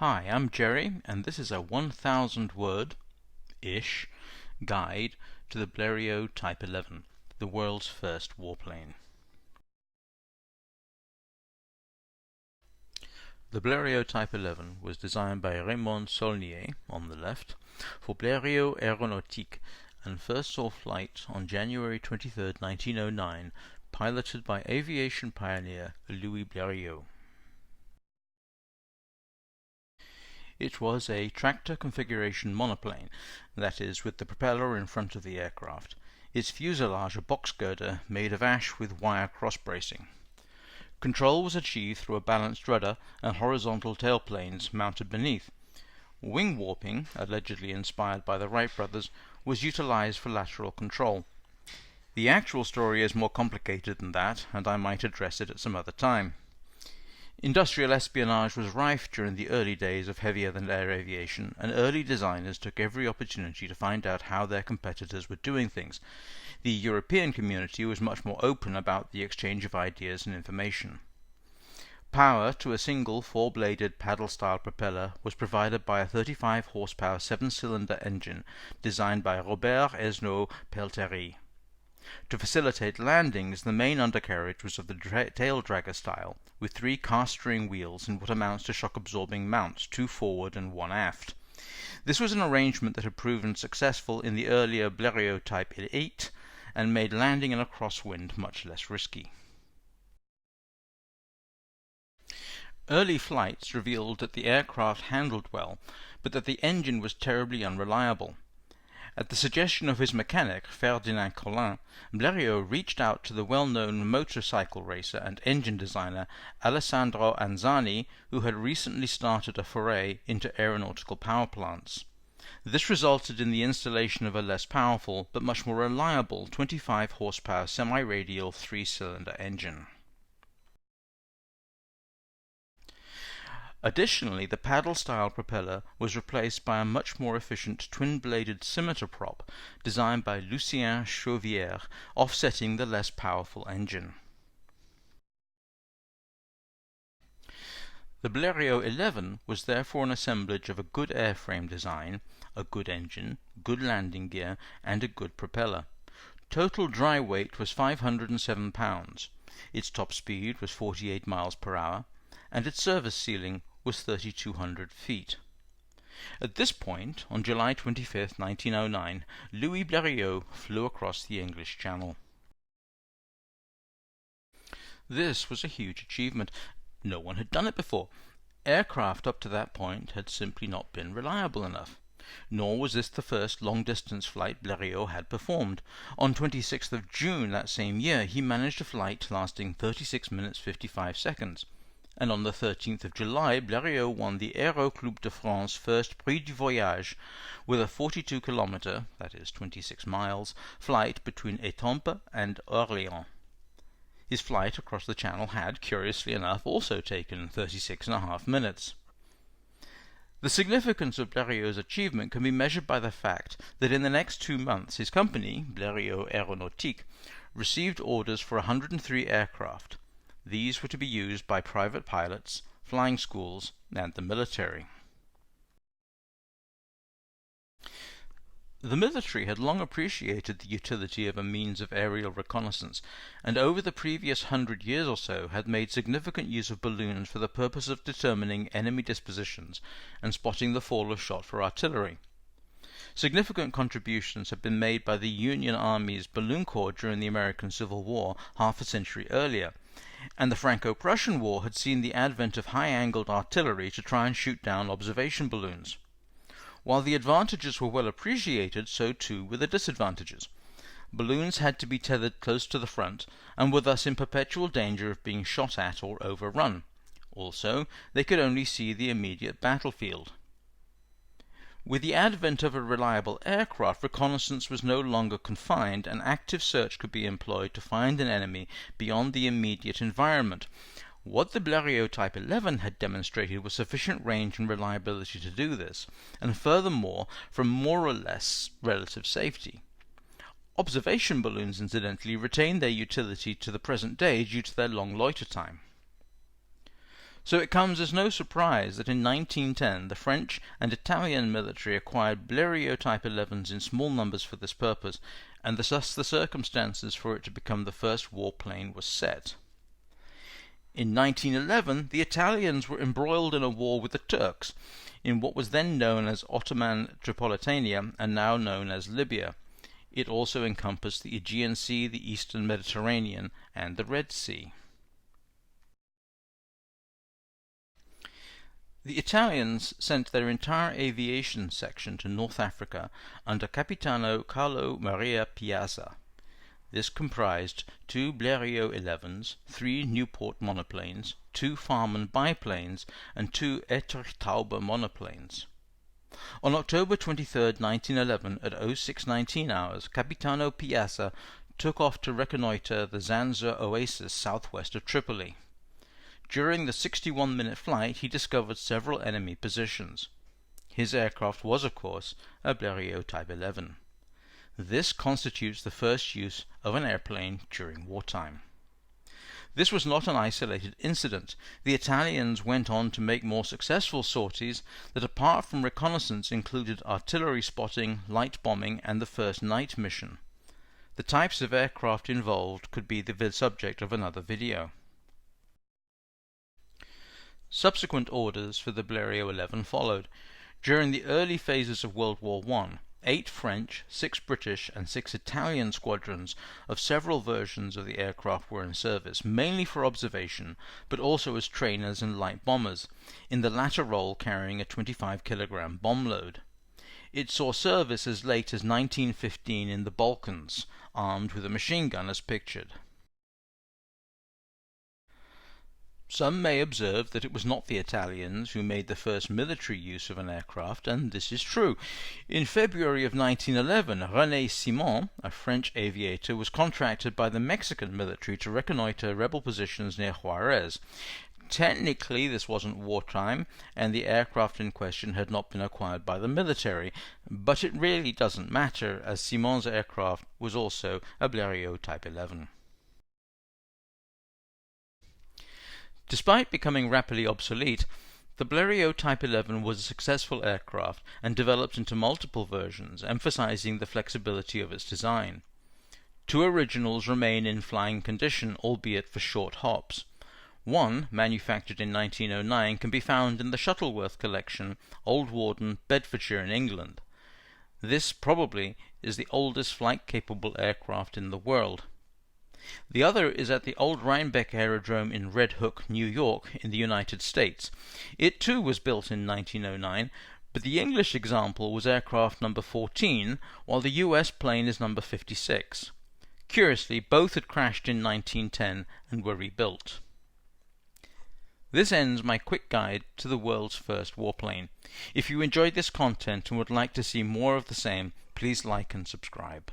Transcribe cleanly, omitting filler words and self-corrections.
Hi, I'm Jerry, and this is a 1,000-word-ish guide to the Bleriot Type 11, the world's first warplane. The Bleriot Type 11 was designed by Raymond Saulnier, on the left, for Bleriot Aeronautique, and first saw flight on January 23, 1909, piloted by aviation pioneer Louis Bleriot. It was a tractor configuration monoplane, that is, with the propeller in front of the aircraft, its fuselage a box girder made of ash with wire cross-bracing. Control was achieved through a balanced rudder and horizontal tailplanes mounted beneath. Wing warping, allegedly inspired by the Wright brothers, was utilized for lateral control. The actual story is more complicated than that, and I might address it at some other time. Industrial espionage was rife during the early days of heavier-than-air aviation, and early designers took every opportunity to find out how their competitors were doing things. The European community was much more open about the exchange of ideas and information. Power to a single four-bladed paddle-style propeller was provided by a 35-horsepower seven-cylinder engine designed by Robert Esnault-Pelterie. To facilitate landings, the main undercarriage was of the tail dragger style, with three cast-steering wheels and what amounts to shock-absorbing mounts, two forward and one aft. This was an arrangement that had proven successful in the earlier Bleriot Type 8 and made landing in a crosswind much less risky. Early flights revealed that the aircraft handled well, but that the engine was terribly unreliable. At the suggestion of his mechanic, Ferdinand Collin, Bleriot reached out to the well-known motorcycle racer and engine designer Alessandro Anzani, who had recently started a foray into aeronautical power plants. This resulted in the installation of a less powerful, but much more reliable 25-horsepower semi-radial three-cylinder engine. Additionally, the paddle-style propeller was replaced by a much more efficient twin-bladed scimitar prop designed by Lucien Chauvière, offsetting the less powerful engine. The Bleriot XI was therefore an assemblage of a good airframe design, a good engine, good landing gear, and a good propeller. Total dry weight was 507 pounds. Its top speed was 48 miles per hour, and its service ceiling was 3,200 feet. At this point, on July 25, 1909, Louis Bleriot flew across the English Channel. This was a huge achievement. No one had done it before. Aircraft up to that point had simply not been reliable enough. Nor was this the first long-distance flight Bleriot had performed. On 26th of June that same year, he managed a flight lasting 36 minutes 55 seconds. And on the 13th of July, Bleriot won the Aéro Club de France first Prix du Voyage with a 42-kilometer, that is 26 miles, flight between Étampes and Orléans. His flight across the Channel had, curiously enough, also taken 36.5 minutes. The significance of Bleriot's achievement can be measured by the fact that in the next 2 months his company, Bleriot Aeronautique, received orders for 103 aircraft. These were to be used by private pilots, flying schools, and the military. The military had long appreciated the utility of a means of aerial reconnaissance, and over the previous 100 years or so had made significant use of balloons for the purpose of determining enemy dispositions and spotting the fall of shot for artillery. Significant contributions had been made by the Union Army's Balloon Corps during the American Civil War half a century earlier, and the Franco-Prussian War had seen the advent of high-angled artillery to try and shoot down observation balloons. While the advantages were well appreciated, so too were the disadvantages. Balloons had to be tethered close to the front, and were thus in perpetual danger of being shot at or overrun. Also, they could only see the immediate battlefield. With the advent of a reliable aircraft, reconnaissance was no longer confined, and active search could be employed to find an enemy beyond the immediate environment. What the Bleriot Type 11 had demonstrated was sufficient range and reliability to do this, and furthermore, from more or less relative safety. Observation balloons, incidentally, retain their utility to the present day due to their long loiter time. So it comes as no surprise that in 1910 the French and Italian military acquired Bleriot Type 11s in small numbers for this purpose, and thus the circumstances for it to become the first warplane was set. In 1911 the Italians were embroiled in a war with the Turks, in what was then known as Ottoman Tripolitania and now known as Libya. It also encompassed the Aegean Sea, the Eastern Mediterranean, and the Red Sea. The Italians sent their entire aviation section to North Africa under Capitano Carlo Maria Piazza. This comprised 2 Bleriot XIs, 3 Nieuport monoplanes, 2 Farman biplanes, and 2 Ettertaube monoplanes. On October 23, 1911, at 06:19 hours, Capitano Piazza took off to reconnoitre the Zanza oasis southwest of Tripoli. During the 61-minute flight, he discovered several enemy positions. His aircraft was, of course, a Bleriot Type 11. This constitutes the first use of an airplane during wartime. This was not an isolated incident. The Italians went on to make more successful sorties that, apart from reconnaissance, included artillery spotting, light bombing, and the first night mission. The types of aircraft involved could be the subject of another video. Subsequent orders for the Bleriot XI followed. During the early phases of World War I, 8 French, 6 British, and 6 Italian squadrons of several versions of the aircraft were in service, mainly for observation, but also as trainers and light bombers, in the latter role carrying a 25-kilogram bomb load. It saw service as late as 1915 in the Balkans, armed with a machine gun as pictured. Some may observe that it was not the Italians who made the first military use of an aircraft, and this is true. In February of 1911, René Simon, a French aviator, was contracted by the Mexican military to reconnoitre rebel positions near Juarez. Technically, this wasn't wartime, and the aircraft in question had not been acquired by the military, but it really doesn't matter, as Simon's aircraft was also a Bleriot Type 11. Despite becoming rapidly obsolete, the Bleriot Type 11 was a successful aircraft and developed into multiple versions, emphasizing the flexibility of its design. 2 originals remain in flying condition, albeit for short hops. One, manufactured in 1909, can be found in the Shuttleworth collection, Old Warden, Bedfordshire in England. This probably is the oldest flight-capable aircraft in the world. The other is at the old Rhinebeck Aerodrome in Red Hook, New York, in the United States. It too was built in 1909, but the English example was aircraft number 14, while the US plane is number 56. Curiously, both had crashed in 1910 and were rebuilt. This ends my quick guide to the world's first warplane. If you enjoyed this content and would like to see more of the same, please like and subscribe.